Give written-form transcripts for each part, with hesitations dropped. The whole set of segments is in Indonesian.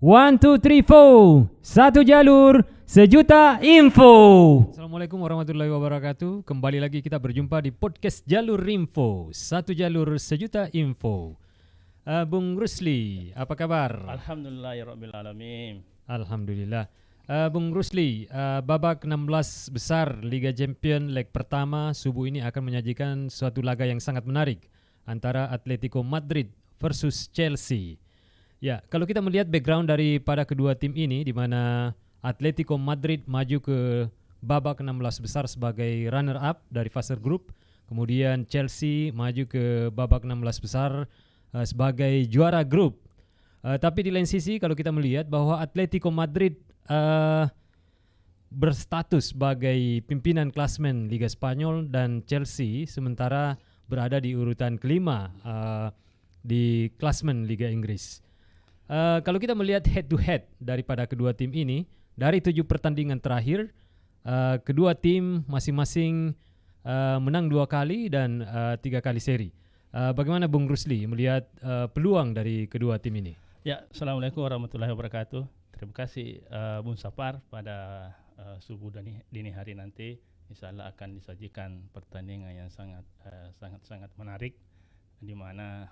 One, two, three, four. Satu jalur, sejuta info. Assalamualaikum warahmatullahi wabarakatuh. Kembali lagi kita berjumpa di podcast Jalur Info. Satu jalur, sejuta info. Bung Rusli, apa kabar? Alhamdulillahirrabbilalamin. Alhamdulillah. Bung Rusli, babak 16 besar Liga Champion leg pertama subuh ini akan menyajikan suatu laga yang sangat menarik antara Atletico Madrid versus Chelsea. Ya, kalau kita melihat background daripada kedua tim ini, di mana Atletico Madrid maju ke babak 16 besar sebagai runner-up dari fase grup, kemudian Chelsea maju ke babak 16 besar sebagai juara grup. Tapi di lain sisi, kalau kita melihat bahwa Atletico Madrid berstatus sebagai pimpinan klasmen Liga Spanyol dan Chelsea sementara berada di urutan kelima di klasmen Liga Inggris. Kalau kita melihat head to head daripada kedua tim ini, dari 7 pertandingan terakhir, kedua tim masing-masing menang 2 kali dan 3 kali seri. Bagaimana Bung Rusli melihat peluang dari kedua tim ini? Ya, Assalamualaikum warahmatullahi wabarakatuh. Terima kasih Bung Sapar. Pada subuh dini hari nanti insyaallah akan disajikan pertandingan yang sangat menarik, di mana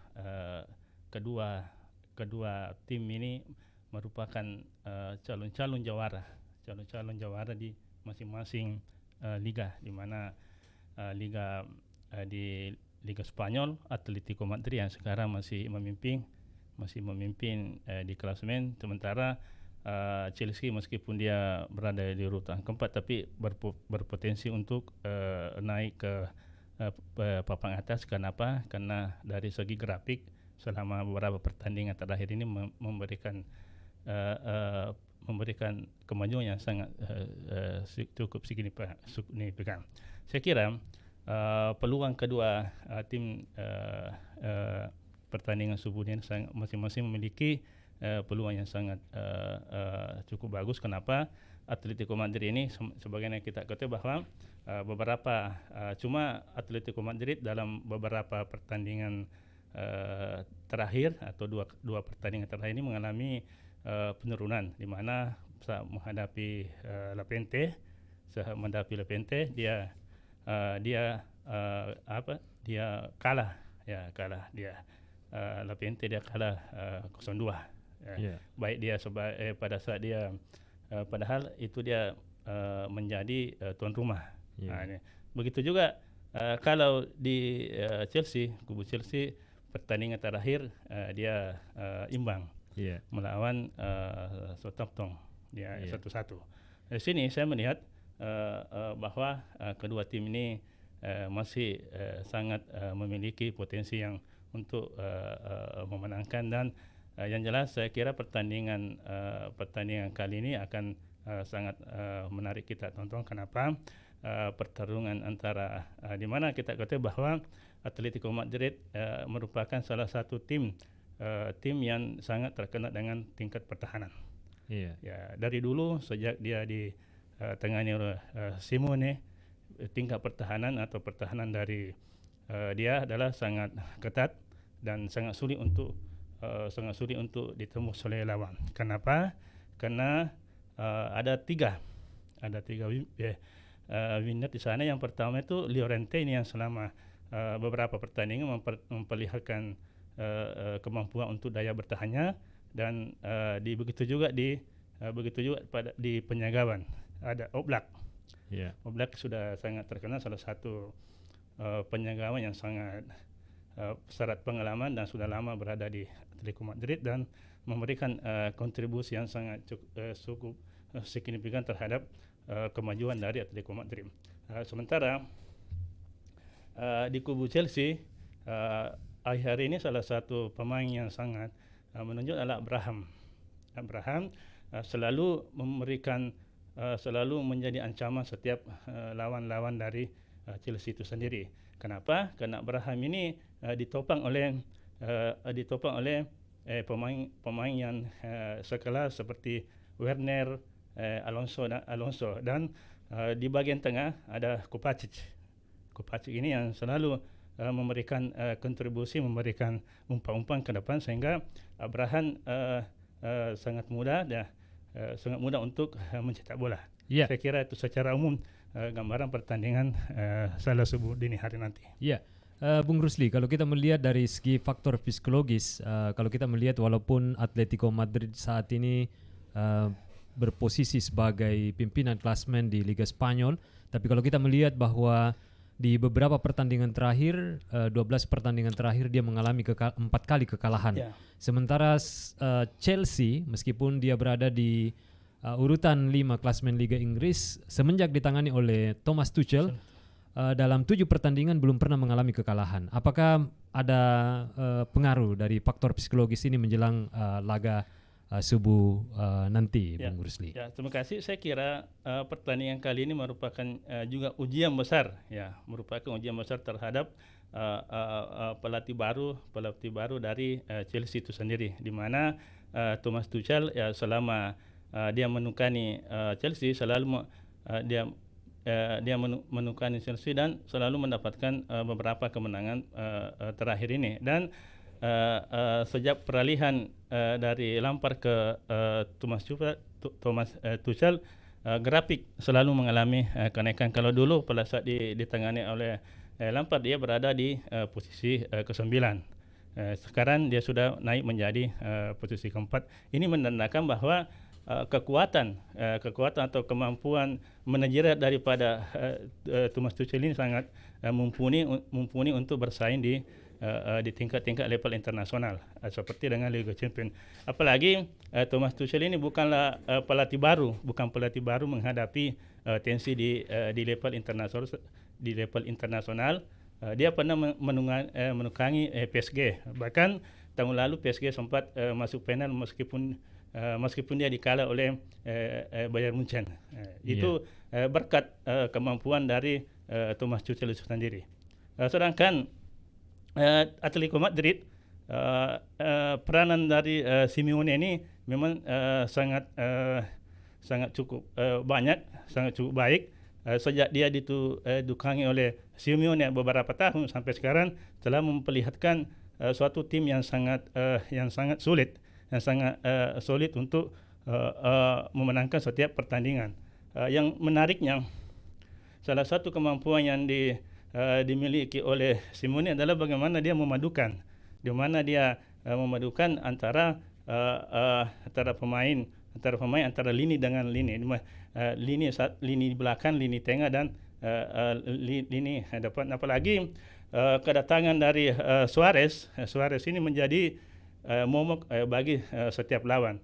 kedua tim ini merupakan calon-calon jawara di masing-masing liga, di mana di Liga Spanyol Atletico Madrid yang sekarang masih memimpin di klasemen, sementara Chelsea meskipun dia berada di urutan keempat tapi berpotensi untuk naik ke papan atas. Kenapa? Karena dari segi grafik selama beberapa pertandingan terakhir ini memberikan kemajuan yang sangat cukup signifikan. Saya kira peluang kedua tim pertandingan subuh ini masing-masing memiliki peluang yang sangat cukup bagus. Kenapa? Atletico Madrid ini sebagaimana kita ketahui bahwa cuma Atletico Madrid dalam beberapa pertandingan terakhir atau dua pertandingan terakhir ini mengalami penurunan, di mana saat menghadapi Levante dia kalah Levante dia kalah 0-2. Baik dia pada saat dia padahal itu dia menjadi tuan rumah. Begitu juga kalau di kubu Chelsea pertandingan terakhir dia imbang melawan Southampton, dia 1-1. Di sini saya melihat bahwa kedua tim ini masih sangat memiliki potensi yang untuk memenangkan, dan yang jelas saya kira pertandingan kali ini akan sangat menarik kita tonton. Kenapa? Pertarungan antara di mana kita ketahui bahwa Atletico Madrid merupakan salah satu tim yang sangat terkenal dengan tingkat pertahanan. Ya, dari dulu sejak dia ditangani oleh Simone, tingkat pertahanan dari dia adalah sangat ketat dan sangat sulit untuk ditembus oleh lawan. Kenapa? Karena ada tiga winner di sana. Yang pertama itu Llorente ini yang selama beberapa pertandingan memperlihatkan kemampuan untuk daya bertahannya, dan begitu juga di penjagawan ada Oblak. Oblak sudah sangat terkenal, salah satu penjagawan yang sangat syarat pengalaman dan sudah lama berada di Atletico Madrid dan memberikan kontribusi yang sangat cukup signifikan terhadap kemajuan dari Atletico Madrid. Sementara di kubu Chelsea akhir ini salah satu pemain yang sangat menonjol adalah Abraham. Selalu menjadi ancaman setiap lawan-lawan dari Chelsea itu sendiri. Kenapa? Karena Abraham ini ditopang oleh pemain yang sekelas seperti Werner, Alonso dan di bagian tengah ada Kovacic ini yang selalu memberikan kontribusi, memberikan umpan-umpan ke depan, sehingga Abraham sangat mudah sangat mudah untuk mencetak bola. Yeah. Saya kira itu secara umum gambaran pertandingan Salah Subuh dini hari nanti. Iya. Bung Rusli, kalau kita melihat dari segi faktor psikologis, kalau kita melihat walaupun Atletico Madrid saat ini berposisi sebagai pimpinan klasmen di Liga Spanyol, tapi kalau kita melihat bahwa di beberapa pertandingan terakhir, 12 pertandingan terakhir dia mengalami 4 kali kekalahan. Yeah. Sementara Chelsea, meskipun dia berada di urutan 5 klasmen Liga Inggris, semenjak ditangani oleh Thomas Tuchel, dalam 7 pertandingan belum pernah mengalami kekalahan. Apakah ada pengaruh dari faktor psikologis ini menjelang laga subuh nanti, Bung Rusli? Ya, terima kasih. Saya kira pertandingan kali ini merupakan juga ujian besar, merupakan ujian besar terhadap pelatih baru dari Chelsea itu sendiri, di mana Thomas Tuchel selama dia menukani Chelsea selalu dia menukani Chelsea dan selalu mendapatkan beberapa kemenangan terakhir ini. Dan sejak peralihan dari Lampard ke Thomas Tuchel, grafik selalu mengalami kenaikan. Kalau dulu pada saat ditangani oleh Lampard dia berada di posisi ke-9. Sekarang dia sudah naik menjadi posisi ke-4. Ini menandakan bahwa kekuatan atau kemampuan manajerial daripada Thomas Tuchel ini sangat mumpuni untuk bersaing di tingkat-tingkat level internasional seperti dengan Liga Champions. Apalagi Thomas Tuchel ini bukan pelatih baru menghadapi tensi di level internasional. Dia pernah menukangi PSG. Bahkan tahun lalu PSG sempat masuk final meskipun dia dikalah oleh Bayern Munchen. Itu berkat kemampuan dari Thomas Tuchel itu sendiri. Sedangkan Atletico Madrid, peranan dari Simeone ini memang sangat cukup banyak, sangat cukup baik. Sejak dia didukangi oleh Simeone beberapa tahun sampai sekarang telah memperlihatkan suatu tim yang sangat sulit, yang sangat solid untuk memenangkan setiap pertandingan. Yang menariknya, salah satu kemampuan yang dimiliki oleh Simeone adalah bagaimana dia memadukan, antara pemain antara lini dengan lini, lini belakang, lini tengah dan lini depan. Apalagi kedatangan dari Suarez ini menjadi momok bagi setiap lawan.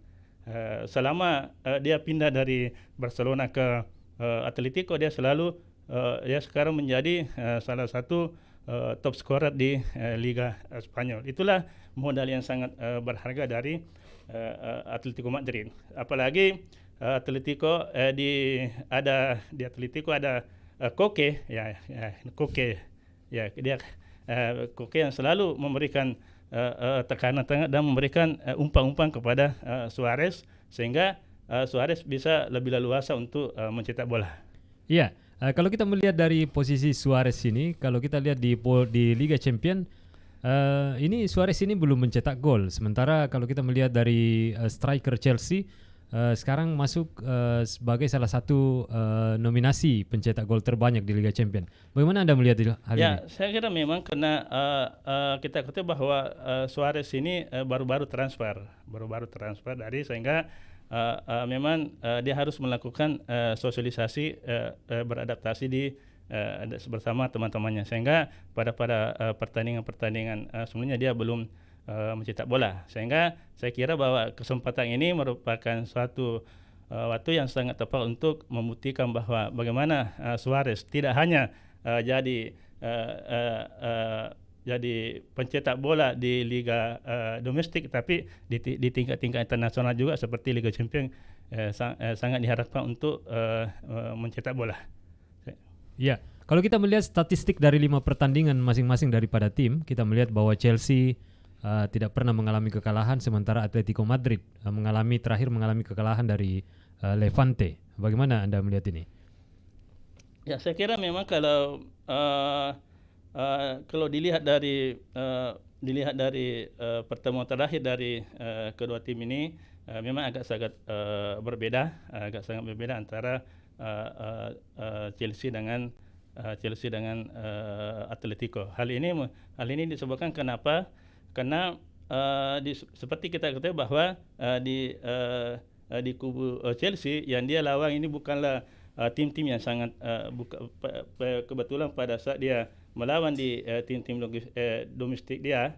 Selama dia pindah dari Barcelona ke Atletico, dia sekarang menjadi salah satu top scorer di Liga Spanyol. Itulah modal yang sangat berharga dari Atletico Madrid. Apalagi Atletico di Atletico ada Koke, Koke yang selalu memberikan tekanan tengah dan memberikan umpan-umpan kepada Suarez, sehingga Suarez bisa lebih leluasa untuk mencetak bola. Iya, kalau kita melihat dari posisi Suarez ini, kalau kita lihat di Liga Champions, ini Suarez ini belum mencetak gol. Sementara kalau kita melihat dari striker Chelsea, sekarang masuk sebagai salah satu nominasi pencetak gol terbanyak di Liga Champions. Bagaimana Anda melihat hal ini? Ya, saya kira memang karena kita ketahui bahwa Suarez ini baru-baru transfer dari, sehingga memang dia harus melakukan sosialisasi beradaptasi bersama teman-temannya, sehingga pada pertandingan sebelumnya dia belum mencetak bola. Sehingga saya kira bahwa kesempatan ini merupakan suatu waktu yang sangat tepat untuk membuktikan bahwa bagaimana Suarez tidak hanya jadi pencetak bola di liga domestik, tapi di tingkat-tingkat internasional juga seperti Liga Champions sangat diharapkan untuk mencetak bola. Ya, kalau kita melihat statistik dari 5 pertandingan masing-masing daripada tim, kita melihat bahwa Chelsea tidak pernah mengalami kekalahan, sementara Atletico Madrid terakhir mengalami kekalahan dari Levante. Bagaimana Anda melihat ini? Ya, saya kira memang kalau dilihat dari pertemuan terakhir dari kedua tim ini, memang agak sangat agak sangat berbeda antara Chelsea dengan Atletico. Hal ini disebabkan kenapa? Karena seperti kita ketahui bahwa di kubu Chelsea yang dia lawan ini bukanlah tim-tim yang sangat kebetulan pada saat dia melawan di tim-tim domestik dia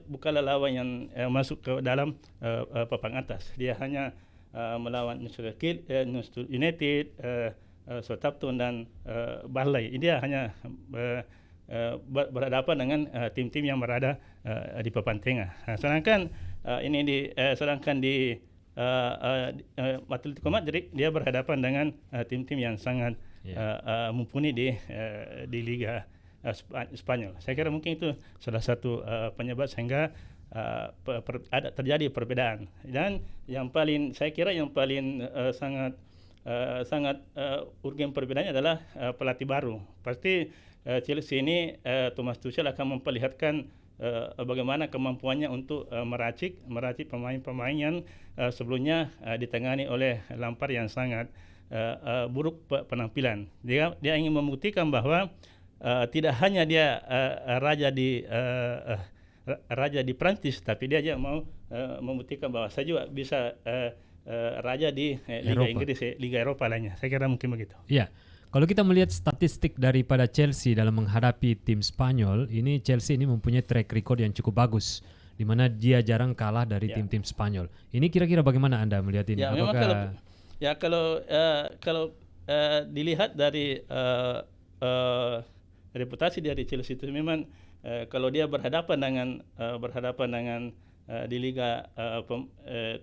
bukanlah lawan yang masuk ke dalam papan atas. Dia hanya melawan Newcastle United, Southampton dan Burnley. Dia hanya berhadapan dengan tim-tim yang berada di papan tengah. Sedangkan di Atletico Madrid dia berhadapan dengan tim-tim yang sangat mumpuni di Liga Spanyol. Saya kira mungkin itu salah satu penyebab sehingga ada terjadi perbedaan. Dan saya kira yang paling sangat urgen perbedaannya adalah pelatih baru. Pasti Chelsea ini Thomas Tuchel akan memperlihatkan bagaimana kemampuannya untuk meracik pemain-pemain yang sebelumnya ditangani oleh Lampard yang sangat buruk penampilan. Dia ingin membuktikan bahwa tidak hanya dia raja di Prancis, tapi dia juga mau membuktikan bahwa saya juga bisa raja di Liga Inggris, Liga Eropa lainnya. Saya kira mungkin begitu. Ya. Kalau kita melihat statistik daripada Chelsea dalam menghadapi tim Spanyol, ini Chelsea ini mempunyai track record yang cukup bagus, di mana dia jarang kalah dari tim-tim Spanyol. Ini kira-kira bagaimana Anda melihat ini? Ya, kalau dilihat dari reputasi dari Chelsea itu memang kalau dia berhadapan dengan di liga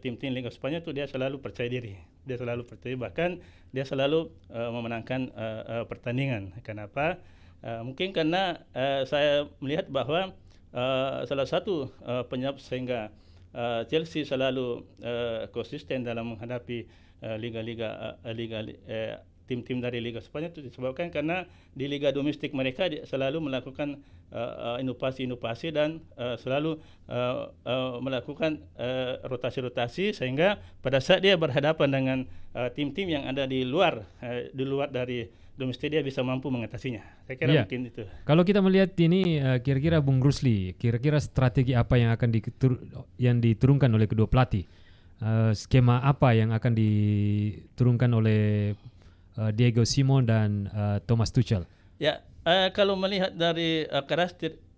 tim-tim Liga Spanyol itu dia selalu percaya diri. Bahkan dia selalu memenangkan pertandingan. Kenapa? Mungkin karena saya melihat bahwa salah satu penyebab sehingga Chelsea selalu konsisten dalam menghadapi tim-tim dari Liga Spanyol itu disebabkan karena di liga domestik mereka selalu melakukan inovasi-inovasi dan selalu melakukan rotasi-rotasi sehingga pada saat dia berhadapan dengan tim-tim yang ada di luar dari domestik dia bisa mampu mengatasinya. Saya kira mungkin itu. Kalau kita melihat ini kira-kira Bung Rusli, kira-kira strategi apa yang akan diturunkan oleh kedua pelatih? Skema apa yang akan diturunkan oleh Diego Simon dan Thomas Tuchel? Ya, kalau melihat dari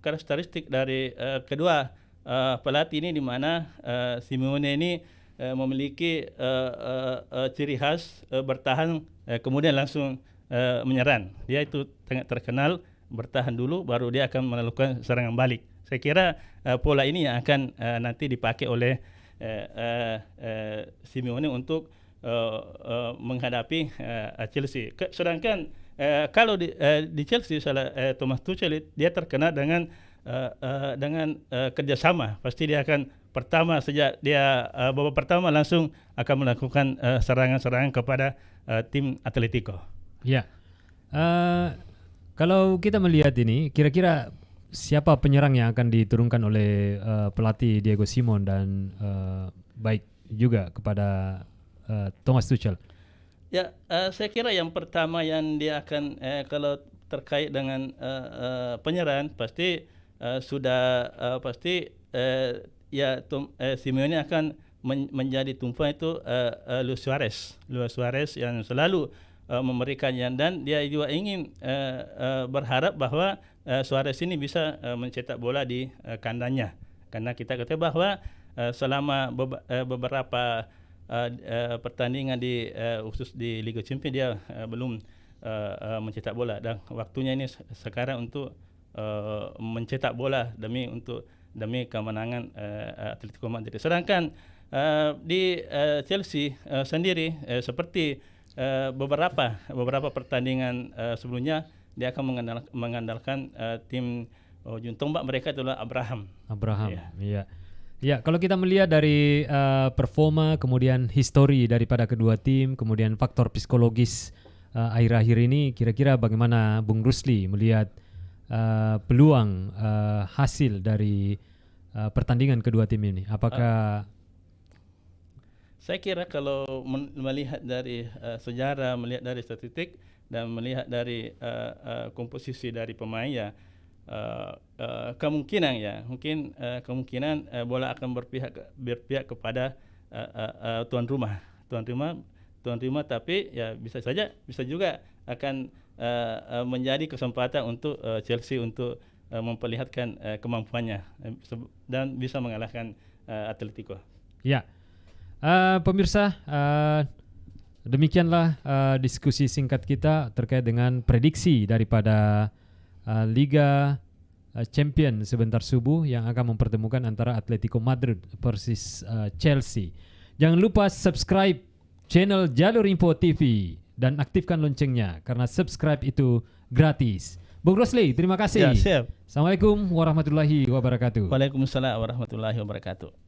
karakteristik dari kedua pelatih ini, di mana Simeone ini memiliki ciri khas bertahan kemudian langsung menyerang. Dia itu terkenal bertahan dulu baru dia akan melakukan serangan balik. Saya kira pola ini yang akan nanti dipakai oleh Simeone untuk menghadapi Chelsea. Sedangkan kalau di Chelsea Thomas Tuchel dia terkenal dengan kerjasama. Pasti dia akan sejak dia babak pertama langsung akan melakukan serangan-serangan kepada tim Atletico. Ya, kalau kita melihat ini, kira-kira siapa penyerang yang akan diturunkan oleh pelatih Diego Simon dan baik juga kepada Thomas Tuchel? Ya, saya kira yang pertama yang dia akan kalau terkait dengan penyerang pasti Simeone akan menjadi tumpuan itu Luis Suarez yang selalu memberikan dan dia juga ingin berharap bahwa Suarez ini bisa mencetak bola di kandangnya, karena kita ketahui bahwa selama beberapa pertandingan khusus di Liga Champions dia belum mencetak bola, dan waktunya ini sekarang untuk mencetak bola demi kemenangan Atletico Madrid. Sedangkan di Chelsea sendiri seperti beberapa pertandingan sebelumnya dia akan mengandalkan tim ujung tombak mereka adalah Abraham. Iya. Ya, kalau kita melihat dari performa, kemudian histori daripada kedua tim, kemudian faktor psikologis akhir-akhir ini, kira-kira bagaimana Bung Rusli melihat peluang hasil dari pertandingan kedua tim ini? Apakah Saya kira kalau melihat dari sejarah, melihat dari statistik dan melihat dari komposisi dari pemain ya, kemungkinan bola akan berpihak kepada tuan rumah, tapi ya bisa juga akan menjadi kesempatan untuk Chelsea untuk memperlihatkan kemampuannya dan bisa mengalahkan Atletico. Ya, pemirsa, demikianlah diskusi singkat kita terkait dengan prediksi daripada Liga Champion sebentar subuh yang akan mempertemukan antara Atletico Madrid versus Chelsea. Jangan lupa subscribe channel Jalur Info TV dan aktifkan loncengnya karena subscribe itu gratis. Bung Rosli, terima kasih. Ya, siap. Assalamualaikum warahmatullahi wabarakatuh. Waalaikumsalam warahmatullahi wabarakatuh.